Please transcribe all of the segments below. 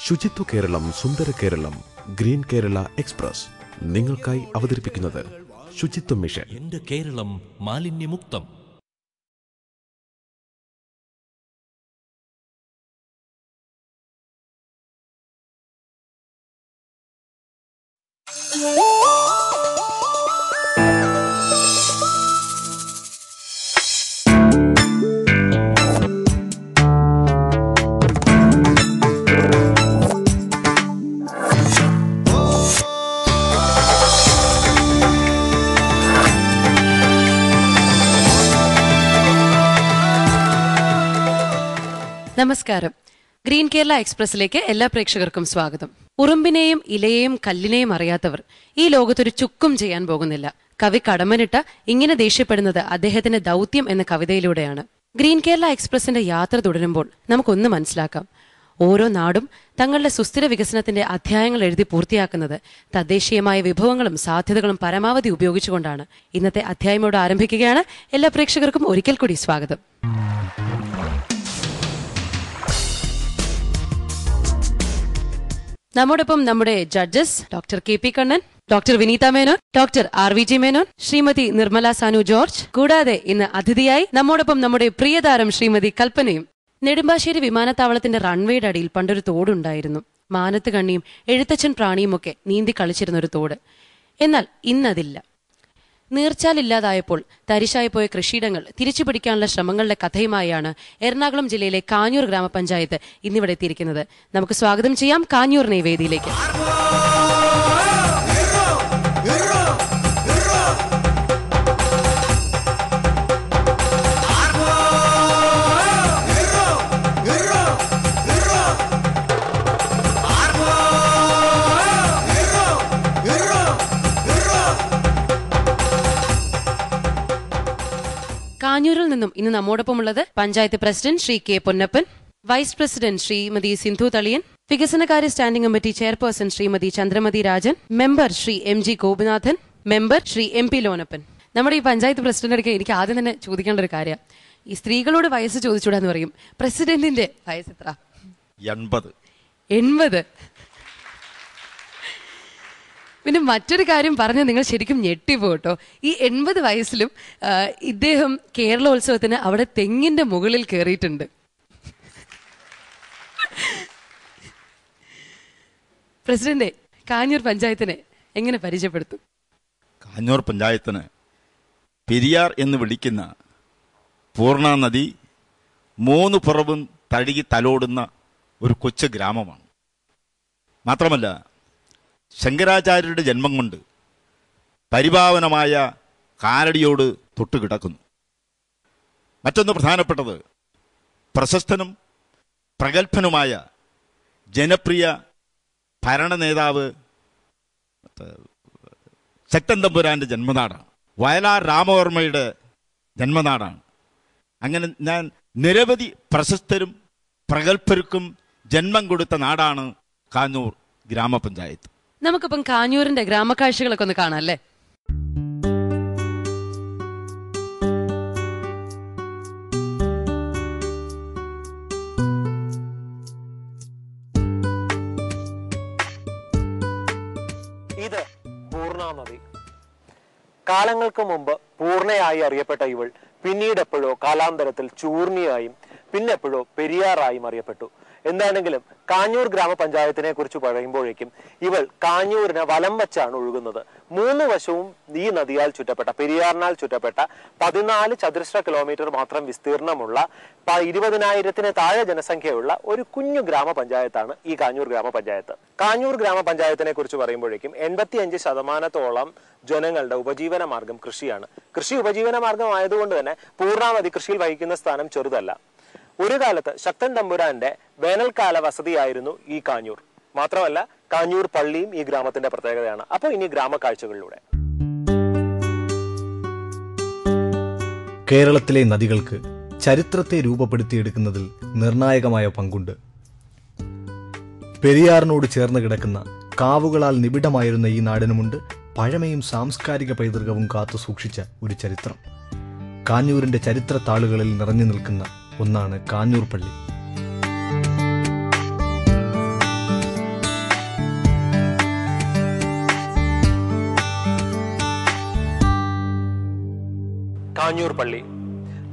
ശുചിത്വ കേരളം സുന്ദര Keralam green Kerala express നിങ്ങൾക്കായി അവതരിപ്പിക്കുന്നത് ശുചിത്വ മിഷൻ. എന്റെ കേരളം മാലിന്യമുക്തം. നമസ്കാരം. ഗ്രീൻ കേരള എക്സ്പ്രസിലേക്ക് എല്ലാ പ്രേക്ഷകർക്കും സ്വാഗതം. ഉറുമ്പിനെയും ഇലയെയും കല്ലിനെയും അറിയാത്തവർ ഈ ലോകത്തൊരു ചുക്കും ചെയ്യാൻ പോകുന്നില്ല. കവി കടമ്മനിട്ട ഇങ്ങനെ ദേഷ്യപ്പെടുന്നത് അദ്ദേഹത്തിന്റെ ദൗത്യം എന്ന കവിതയിലൂടെയാണ്. ഗ്രീൻ കേരള എക്സ്പ്രസിന്റെ യാത്ര തുടരുമ്പോൾ നമുക്കൊന്ന് മനസ്സിലാക്കാം. ഓരോ നാടും തങ്ങളുടെ സുസ്ഥിര വികസനത്തിന്റെ അധ്യായങ്ങൾ എഴുതി പൂർത്തിയാക്കുന്നത് തദ്ദേശീയമായ വിഭവങ്ങളും സാധ്യതകളും പരമാവധി ഉപയോഗിച്ചുകൊണ്ടാണ്. ഇന്നത്തെ അധ്യായമോട് ആരംഭിക്കുകയാണ്. എല്ലാ പ്രേക്ഷകർക്കും ഒരിക്കൽ കൂടി സ്വാഗതം. നമ്മോടൊപ്പം നമ്മുടെ judges doctor K P Kannan, doctor Vineetha Menon, doctor RVG Menon, Shrimati Nirmala Sanu George, കൂടാതെ ഇന്ന് അതിഥിയായി നമ്മോടൊപ്പം നമ്മുടെ പ്രിയതാരം ശ്രീമതി കൽപ്പനയും. നെടുമ്പാശ്ശേരി വിമാനത്താവളത്തിന്റെ റൺവേയുടെ അടിയിൽ പണ്ടൊരു തോടുണ്ടായിരുന്നു. മാനത്ത് കണ്ണിയും എഴുത്തച്ഛൻ പ്രാണിയുമൊക്കെ നീന്തി കളിച്ചിരുന്ന ഒരു തോട്. എന്നാൽ ഇന്നതില്ല. നീർച്ചാലില്ലാതായപ്പോൾ തരിശായി പോയ കൃഷിയിടങ്ങൾ തിരിച്ചുപിടിക്കാനുള്ള ശ്രമങ്ങളുടെ കഥയുമായാണ് എറണാകുളം ജില്ലയിലെ കാഞ്ഞൂർ ഗ്രാമപഞ്ചായത്ത് ഇന്നിവിടെ എത്തിയിരിക്കുന്നത്. നമുക്ക് സ്വാഗതം ചെയ്യാം കാഞ്ഞൂരിനെ വേദിയിലേക്ക്. കാഞ്ഞൂരിൽ നിന്നും ഇന്ന് നമ്മോടൊപ്പമുള്ളത് panchayat president Shri K Ponnappan, vice president Shrimati Sindhu Thaliyan, വികസനകാര്യ standing committee chairperson Shrimati Chandramathi Rajan, member Shri MG Gopinathan, member Shri MP Lonappan. നമ്മുടെ ഈ പഞ്ചായത്ത് പ്രസിഡന്റ് എനിക്ക് ആദ്യം തന്നെ ചോദിക്കേണ്ട ഒരു കാര്യം, ഈ സ്ത്രീകളോട് വയസ്സ് ചോദിച്ചൂടാന്ന് പറയും. പ്രസിഡന്റിന്റെ വയസ്സ് എത്ര? 80. പിന്നെ മറ്റൊരു കാര്യം പറഞ്ഞ് നിങ്ങൾ ശരിക്കും ഞെട്ടിപ്പോട്ടോ. ഈ 80 വയസ്സിലും ഇദ്ദേഹം കേരളോത്സവത്തിന് അവിടെ തെങ്ങിന്റെ മുകളിൽ കയറിയിട്ടുണ്ട്. പ്രസിഡന്റ്, കാഞ്ഞൂർ പഞ്ചായത്തിനെ എങ്ങനെ പരിചയപ്പെടുത്തും? കാഞ്ഞൂർ പഞ്ചായത്തിന് പെരിയാർ എന്ന് വിളിക്കുന്ന പൂർണ്ണ നദി 3 പുറവും തഴുകി തലോടുന്ന ഒരു കൊച്ചു ഗ്രാമമാണ്. മാത്രമല്ല ശങ്കരാചാര്യരുടെ ജന്മം കൊണ്ട് പരിപാവനമായ കാലടിയോട് തൊട്ടുകിടക്കുന്നു. മറ്റൊന്ന് പ്രധാനപ്പെട്ടത്, പ്രശസ്തനും പ്രഗത്ഭനുമായ ജനപ്രിയ ഭരണ നേതാവ് ശക്തൻ തമ്പുരാന്റെ ജന്മനാടാണ്. വയലാർ രാമവർമ്മയുടെ ജന്മനാടാണ്. അങ്ങനെ ഞാൻ നിരവധി പ്രശസ്തരും പ്രഗത്ഭർക്കും ജന്മം കൊടുത്ത നാടാണ് കാഞ്ഞൂർ ഗ്രാമപഞ്ചായത്ത്. നമുക്കിപ്പം കാഞ്ഞൂരിന്റെ ഗ്രാമക്കാഴ്ചകളൊക്കെ ഒന്ന് കാണാം അല്ലേ? ഇത് പൂർണ്ണ നദി. കാലങ്ങൾക്ക് മുമ്പ് പൂർണ്ണയായി അറിയപ്പെട്ട ഇവൾ പിന്നീട് എപ്പോഴോ കാലാന്തരത്തിൽ ചൂർണിയായും പിന്നെപ്പോഴോ പെരിയാറായും അറിയപ്പെട്ടു. എന്താണെങ്കിലും കാഞ്ഞൂർ ഗ്രാമപഞ്ചായത്തിനെ കുറിച്ച് പറയുമ്പോഴേക്കും ഇവൾ കാഞ്ഞൂരിനെ വലം വച്ചാണ് ഒഴുകുന്നത്. 3 വശവും ഈ നദിയാൽ ചുറ്റപ്പെട്ട, പെരിയാറിനാൽ ചുറ്റപ്പെട്ട 14 ചതുരശ്ര കിലോമീറ്റർ മാത്രം വിസ്തീർണമുള്ള 20,000-ന് താഴെ ജനസംഖ്യയുള്ള ഒരു കുഞ്ഞു ഗ്രാമപഞ്ചായത്താണ് ഈ കാഞ്ഞൂർ ഗ്രാമപഞ്ചായത്ത്. കാഞ്ഞൂർ ഗ്രാമപഞ്ചായത്തിനെ കുറിച്ച് പറയുമ്പോഴേക്കും 85% ജനങ്ങളുടെ ഉപജീവന മാർഗം കൃഷിയാണ്. കൃഷി ഉപജീവന മാർഗം ആയതുകൊണ്ട് തന്നെ പൂർണ്ണാവധി കൃഷിയിൽ വഹിക്കുന്ന സ്ഥാനം ചെറുതല്ല. ഒരു കാലത്ത് ശക്തൻ തമ്പുരാന്റെ വേനൽക്കാല വസതിയായിരുന്നു ഈ കാഞ്ഞൂർ. മാത്രമല്ല കാഞ്ഞൂർ പള്ളിയും ഈ ഗ്രാമത്തിന്റെ പ്രത്യേകതയാണ്. അപ്പോൾ ഇനി ഗ്രാമക്കാഴ്ചകളിലൂടെ. കേരളത്തിലെ നദികൾക്ക് ചരിത്രത്തെ രൂപപ്പെടുത്തിയെടുക്കുന്നതിൽ നിർണായകമായ പങ്കുണ്ട്. പെരിയാറിനോട് ചേർന്ന് കിടക്കുന്ന കാവുകളാൽ നിബിഡമായിരുന്ന ഈ നാടിനുമുണ്ട് പഴമയും സാംസ്കാരിക പൈതൃകവും കാത്തു സൂക്ഷിച്ച ഒരു ചരിത്രം. കാഞ്ഞൂരിന്റെ ചരിത്ര താളുകളിൽ നിറഞ്ഞു നിൽക്കുന്ന ഒന്നാണ് കാഞ്ഞൂർ പള്ളി. കാഞ്ഞൂർ പള്ളി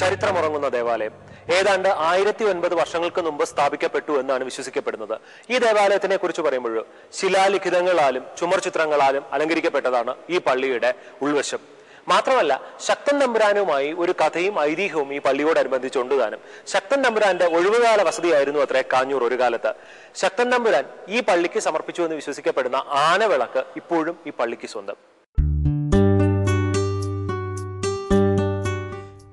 ചരിത്രമുറങ്ങുന്ന ദേവാലയം ഏതാണ്ട് 1009 വർഷങ്ങൾക്ക് മുമ്പ് സ്ഥാപിക്കപ്പെട്ടു എന്നാണ് വിശ്വസിക്കപ്പെടുന്നത്. ഈ ദേവാലയത്തിനെ കുറിച്ച് പറയുമ്പോൾ ശിലാലിഖിതങ്ങളാലും ചുമർചിത്രങ്ങളാലും അലങ്കരിക്കപ്പെട്ടതാണ് ഈ പള്ളിയുടെ ഉൾവശം. മാത്രമല്ല, ശക്തൻ തമ്പുരാനുമായി ഒരു കഥയും ഐതിഹ്യവും ഈ പള്ളിയോടനുബന്ധിച്ചുണ്ട് താനും. ശക്തൻ തമ്പുരാന്റെ ഒഴിവുകാല വസതിയായിരുന്നു അത്രേ കാഞ്ഞൂർ ഒരു കാലത്ത്. ശക്തൻ തമ്പുരാൻ ഈ പള്ളിക്ക് സമർപ്പിച്ചു എന്ന് വിശ്വസിക്കപ്പെടുന്ന ആനവിളക്ക് ഇപ്പോഴും ഈ പള്ളിക്ക് സ്വന്തം.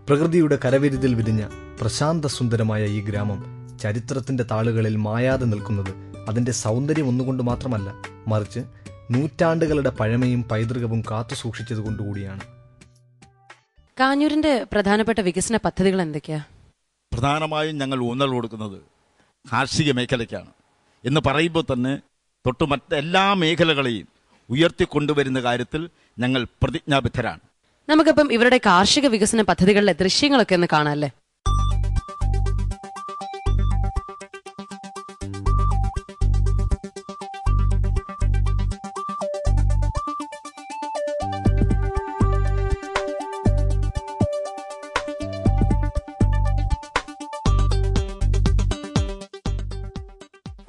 പ്രകൃതിയുടെ കരവിരുതിൽ വിരിഞ്ഞ പ്രശാന്ത സുന്ദരമായ ഈ ഗ്രാമം ചരിത്രത്തിന്റെ താളുകളിൽ മായാതെ നിൽക്കുന്നത് അതിന്റെ സൗന്ദര്യം ഒന്നുകൊണ്ട് മാത്രമല്ല, മറിച്ച് നൂറ്റാണ്ടുകളുടെ പഴമയും പൈതൃകവും കാത്തു സൂക്ഷിച്ചതുകൊണ്ടുകൂടിയാണ്. കാഞ്ഞൂരിന്റെ പ്രധാനപ്പെട്ട വികസന പദ്ധതികൾ എന്തൊക്കെയാ? പ്രധാനമായും ഞങ്ങൾ ഊന്നൽ കൊടുക്കുന്നത് കാർഷിക മേഖലയ്ക്കാണ് എന്ന് പറയുമ്പോൾ തന്നെ തൊട്ട് മറ്റെല്ലാ മേഖലകളെയും ഉയർത്തിക്കൊണ്ടുവരുന്ന കാര്യത്തിൽ ഞങ്ങൾ പ്രതിജ്ഞാബദ്ധരാണ്. നമുക്കപ്പം ഇവരുടെ കാർഷിക വികസന പദ്ധതികളിലെ ദൃശ്യങ്ങളൊക്കെ ഒന്ന് കാണാല്ലേ?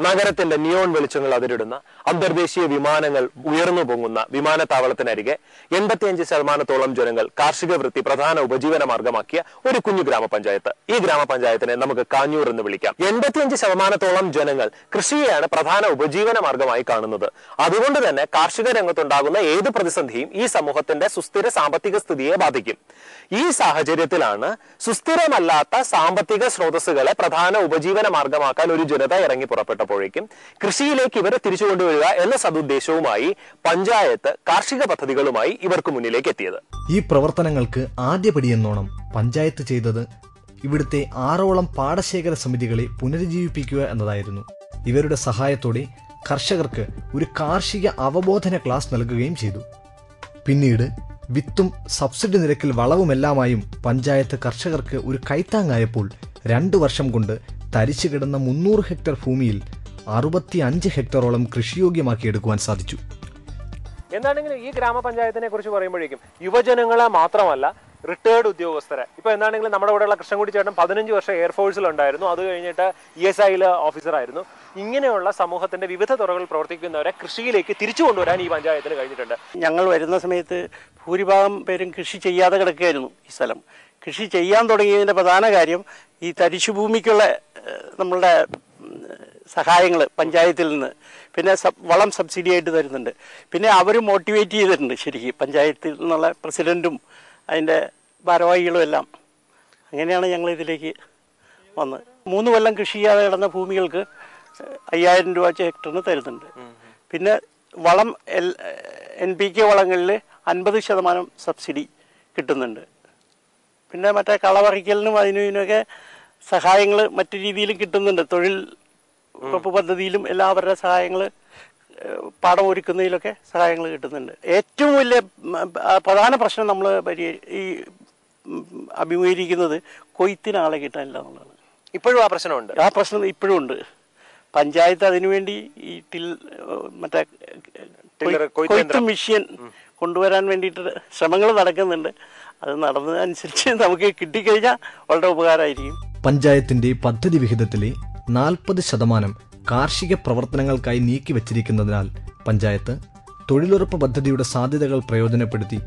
നഗരത്തിന്റെ നിയോൺ വെളിച്ചങ്ങൾ അതിരിടുന്ന അന്തർദേശീയ വിമാനങ്ങൾ ഉയർന്നു പൊങ്ങുന്ന വിമാനത്താവളത്തിനരികെ 85% ജനങ്ങൾ കാർഷിക വൃത്തി പ്രധാന ഉപജീവന മാർഗമാക്കിയ ഒരു കുഞ്ഞു ഗ്രാമപഞ്ചായത്ത്. ഈ ഗ്രാമപഞ്ചായത്തിനെ നമുക്ക് കാഞ്ഞൂർ എന്ന് വിളിക്കാം. 85% ജനങ്ങൾ കൃഷിയെയാണ് പ്രധാന ഉപജീവന മാർഗമായി കാണുന്നത്. അതുകൊണ്ട് തന്നെ കാർഷിക രംഗത്തുണ്ടാകുന്ന ഏത് പ്രതിസന്ധിയും ഈ സമൂഹത്തിന്റെ സുസ്ഥിര സാമ്പത്തിക സ്ഥിതിയെ ബാധിക്കും. ഈ സാഹചര്യത്തിലാണ് സുസ്ഥിരമല്ലാത്ത സാമ്പത്തിക സ്രോതസ്സുകളെ പ്രധാന ഉപജീവന മാർഗമാക്കാൻ ഒരു ജനത ഇറങ്ങി പുറപ്പെട്ടപ്പോഴേക്കും കൃഷിയിലേക്ക് ഇവരെ തിരിച്ചു കൊണ്ടുവരിക എന്ന സദുദ്ദേശവുമായി പഞ്ചായത്ത് കാർഷിക പദ്ധതികളുമായി ഇവർക്ക് മുന്നിലേക്ക് എത്തിയത്. ഈ പ്രവർത്തനങ്ങൾക്ക് ആദ്യപടിയെന്നോണം പഞ്ചായത്ത് ചെയ്തത് ഇവിടുത്തെ 6ഓളം പാടശേഖര സമിതികളെ പുനരുജ്ജീവിപ്പിക്കുക എന്നതായിരുന്നു. ഇവരുടെ സഹായത്തോടെ കർഷകർക്ക് ഒരു കാർഷിക അവബോധന ക്ലാസ് നൽകുകയും ചെയ്തു. പിന്നീട് വിത്തും സബ്സിഡി നിരക്കിൽ വളവുമെല്ലാമായും പഞ്ചായത്ത് കർഷകർക്ക് ഒരു കൈത്താങ്ങായപ്പോൾ 2 വർഷം കൊണ്ട് തരിച്ചു കിടന്ന 300 ഹെക്ടർ ഭൂമിയിൽ 65 ഹെക്ടറോളം കൃഷിയോഗ്യമാക്കിയെടുക്കുവാൻ സാധിച്ചു. എന്താണെങ്കിലും ഈ ഗ്രാമപഞ്ചായത്തിനെ കുറിച്ച് പറയുമ്പോഴേക്കും യുവജനങ്ങളെ മാത്രമല്ല, റിട്ടയേർഡ് ഉദ്യോഗസ്ഥരെ, ഇപ്പൊ എന്താണെങ്കിലും നമ്മുടെ കൂടെയുള്ള കൃഷ്ണൻകുട്ടി ചേട്ടൻ 15 വർഷം എയർഫോഴ്സിൽ ഉണ്ടായിരുന്നു. അത് കഴിഞ്ഞിട്ട് ESIയിൽ ഓഫീസറായിരുന്നു. ഇങ്ങനെയുള്ള സമൂഹത്തിന്റെ വിവിധ തുറകളിൽ പ്രവർത്തിക്കുന്നവരെ കൃഷിയിലേക്ക് തിരിച്ചു കൊണ്ടുവരാൻ ഈ പഞ്ചായത്തിന് കഴിഞ്ഞിട്ടുണ്ട്. ഞങ്ങൾ വരുന്ന സമയത്ത് ഭൂരിഭാഗം പേരും കൃഷി ചെയ്യാതെ കിടക്കുകയായിരുന്നു. ഈ സ്ഥലം കൃഷി ചെയ്യാൻ തുടങ്ങിയതിൻ്റെ പ്രധാന കാര്യം ഈ തരിശുഭൂമിക്കുള്ള നമ്മളുടെ സഹായങ്ങൾ പഞ്ചായത്തിൽ നിന്ന്, പിന്നെ വളം സബ്സിഡി ആയിട്ട് തരുന്നുണ്ട്. പിന്നെ അവർ മോട്ടിവേറ്റ് ചെയ്തിട്ടുണ്ട് ശരിക്കും, പഞ്ചായത്തിൽ നിന്നുള്ള പ്രസിഡൻറ്റും അതിൻ്റെ ഭാരവാഹികളും എല്ലാം. അങ്ങനെയാണ് ഞങ്ങൾ ഇതിലേക്ക് വന്നത്. 3 കൊല്ലം കൃഷി ചെയ്യാതെ കിടന്ന ഭൂമികൾക്ക് 5000 രൂപ ഹെക്ടറിന് തരുന്നുണ്ട്. പിന്നെ വളം NPK വളങ്ങളിൽ 50% സബ്സിഡി കിട്ടുന്നുണ്ട്. പിന്നെ മറ്റേ കളപറിക്കലിനും ഇതിനൊക്കെ സഹായങ്ങൾ മറ്റു രീതിയിലും കിട്ടുന്നുണ്ട്. തൊഴിൽ ഉറപ്പ് പദ്ധതിയിലും എല്ലാവരുടെ സഹായങ്ങൾ, പാടം ഒരുക്കുന്നതിലൊക്കെ സഹായങ്ങൾ കിട്ടുന്നുണ്ട്. ഏറ്റവും വലിയ പ്രധാന പ്രശ്നം നമ്മൾ ഈ അഭിമുഖീകരിക്കുന്നത് കൊയ്ത്തിന് ആളെ കിട്ടാനില്ല എന്നുള്ളതാണ്. ഇപ്പോഴും ആ പ്രശ്നമുണ്ട്. ആ പ്രശ്നം ഇപ്പോഴും ഉണ്ട്. പഞ്ചായത്ത് അതിനുവേണ്ടി ഈ മറ്റേ കൊയ്ത്ത് മെഷീൻ കൊണ്ടുവരാൻ വേണ്ടിയിട്ട് ശ്രമങ്ങൾ നടക്കുന്നുണ്ട്. അത് നടന്നതനുസരിച്ച് നമുക്ക് കിട്ടിക്കഴിഞ്ഞാൽ വളരെ ഉപകാരമായിരിക്കും. പഞ്ചായത്തിന്റെ പദ്ധതി വിഹിതത്തിലെ 40% കാർഷിക പ്രവർത്തനങ്ങൾക്കായി നീക്കിവച്ചിരിക്കുന്നതിനാൽ പഞ്ചായത്ത് തൊഴിലുറപ്പ് പദ്ധതിയുടെ സാധ്യതകൾ പ്രയോജനപ്പെടുത്തി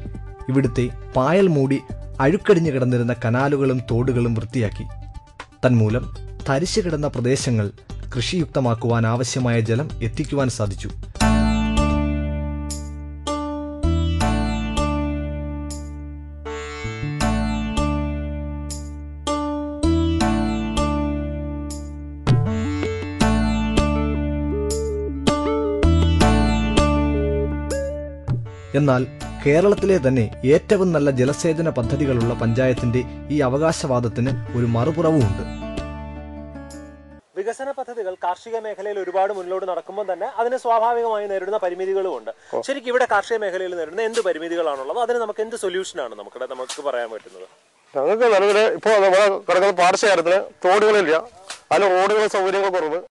ഇവിടുത്തെ പായൽ മൂടി അഴുക്കടിഞ്ഞു കിടന്നിരുന്ന കനാലുകളും തോടുകളും വൃത്തിയാക്കി. തന്മൂലം തരിശു കിടന്ന പ്രദേശങ്ങൾ കൃഷിയുക്തമാക്കുവാൻ ആവശ്യമായ ജലം എത്തിക്കുവാൻ സാധിച്ചു. എന്നാൽ കേരളത്തിലെ തന്നെ ഏറ്റവും നല്ല ജലസേചന പദ്ധതികളുള്ള പഞ്ചായത്തിന്റെ ഈ അവകാശവാദത്തിന് ഒരു മറുപുറവുമുണ്ട്. വികസന പദ്ധതികൾ കാർഷിക മേഖലയിൽ ഒരുപാട് മുന്നോട്ട് നടക്കുമ്പോൾ തന്നെ അതിന് സ്വാഭാവികമായി നേരിടുന്ന പരിമിതികളും ഉണ്ട്. ശരിക്കും ഇവിടെ കാർഷിക മേഖലയിൽ നേരിടുന്ന എന്ത് പരിമിതികളാണുള്ളത്? അതിന് നമുക്ക് എന്ത് സൊല്യൂഷനാണ് നമുക്ക് പറയാൻ പറ്റുന്നത്? ഞങ്ങൾക്ക് നിലവിൽ ഇപ്പോൾ നമ്മുടെ കിടക്കുന്ന പാടശേഖരത്തിന് തോടുകളില്ല, അതിന് റോഡുകൾ സൗകര്യങ്ങൾ കുറവ്.